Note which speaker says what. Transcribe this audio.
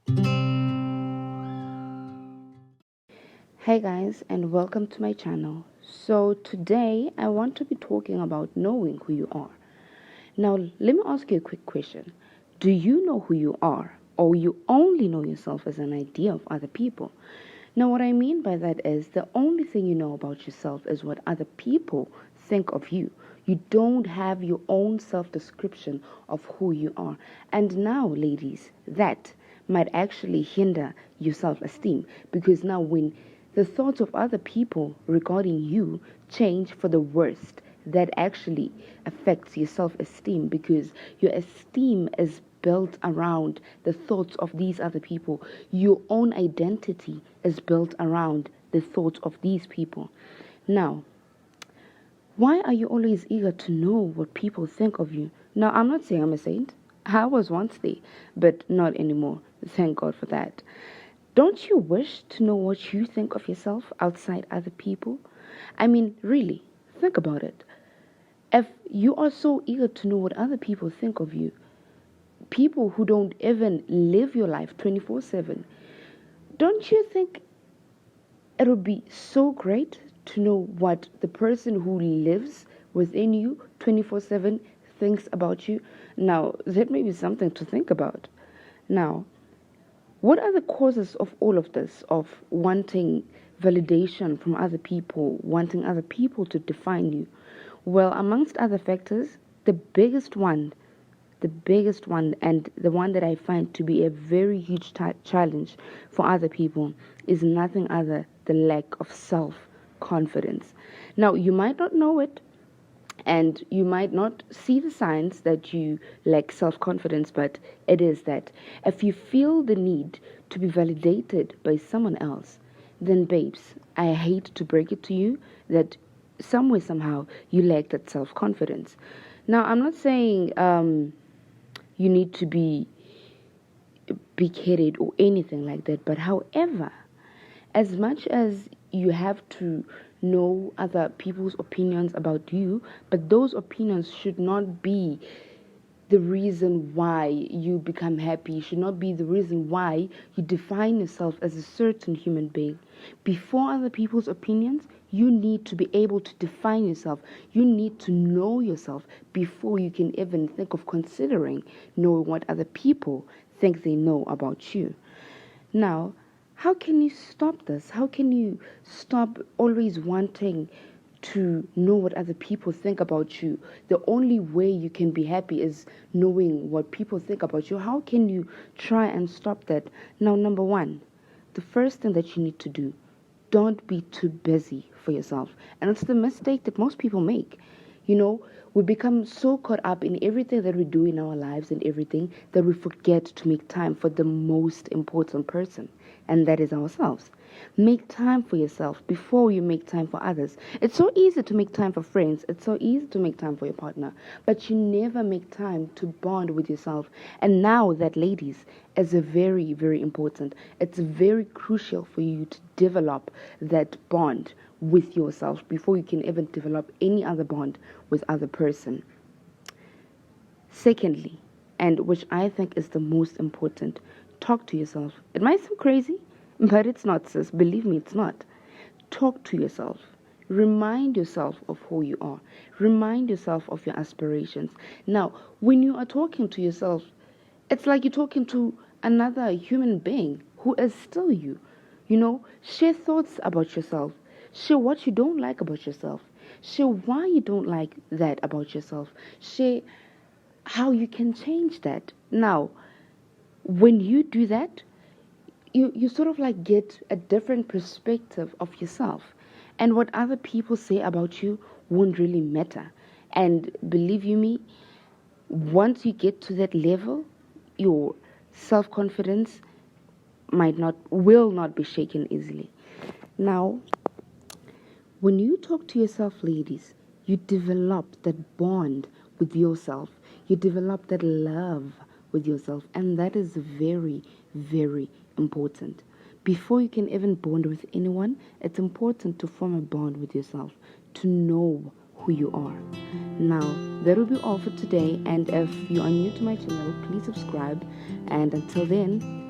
Speaker 1: Hey guys, and welcome to my channel. So, today I want to be talking about knowing who you are. Now, let me ask you a quick question. Do you know who you are, or you only know yourself as an idea of other people? Now, what I mean by that is the only thing you know about yourself is what other people think of you. You don't have your own self description of who you are. And now, ladies, that might actually hinder your self esteem because now, when the thoughts of other people regarding you change for the worst, that actually affects your self esteem because your esteem is built around the thoughts of these other people. Your own identity is built around the thoughts of these people. Now, why are you always eager to know what people think of you? Now, I'm not saying I'm a saint. I was once there, but not anymore. Thank God for that. Don't you wish to know what you think of yourself outside other people? I mean, really, think about it. If you are so eager to know what other people think of you, people who don't even live your life 24/7, don't you think it would be so great to know what the person who lives within you 24/7 thinks about you? Now, that may be something to think about. Now, what are the causes of all of this, of wanting validation from other people, wanting other people to define you? Well, amongst other factors, the biggest one, and the one that I find to be a very huge challenge for other people, is nothing other than lack of self confidence. Now, you might not know it, and you might not see the signs that you lack self confidence, but it is that if you feel the need to be validated by someone else, then, babes, I hate to break it to you that somewhere, somehow, you lack that self confidence. Now, I'm not saying you need to be big headed or anything like that, but however, as much as you have to know other people's opinions about you, but those opinions should not be the reason why you become happy, should not be the reason why you define yourself as a certain human being. Before other people's opinions, you need to be able to define yourself. You need to know yourself before you can even think of considering knowing what other people think they know about you. Now, how can you stop this? How can you stop always wanting to know what other people think about you? The only way you can be happy is knowing what people think about you. How can you try and stop that? Now, number one, the first thing that you need to do, don't be too busy for yourself. And it's the mistake that most people make. We become so caught up in everything that we do in our lives and everything that we forget to make time for the most important person, and that is ourselves. Make time for yourself before you make time for others. It's so easy to make time for friends, it's so easy to make time for your partner, but you never make time to bond with yourself. And now that, ladies, is a very, very important. It's very crucial for you to develop that bond with yourself before you can even develop any other bond with other person. Secondly, and which I think is the most important, talk to yourself. It might seem crazy, but it's not, sis. Believe me, it's not. Talk to yourself. Remind yourself of who you are. Remind yourself of your aspirations. Now, when you are talking to yourself, it's like you're talking to another human being who is still you. Share thoughts about yourself. Share what you don't like about yourself. Share why you don't like that about yourself. Share how you can change that. Now, when you do that, you sort of like get a different perspective of yourself. And what other people say about you won't really matter. And believe you me, once you get to that level, your self confidence will not be shaken easily. Now, when you talk to yourself, ladies, you develop that bond with yourself. You develop that love with yourself. And that is very, very important. Before you can even bond with anyone, it's important to form a bond with yourself, to know who you are. Now, that will be all for today. And if you are new to my channel, please subscribe. And until then,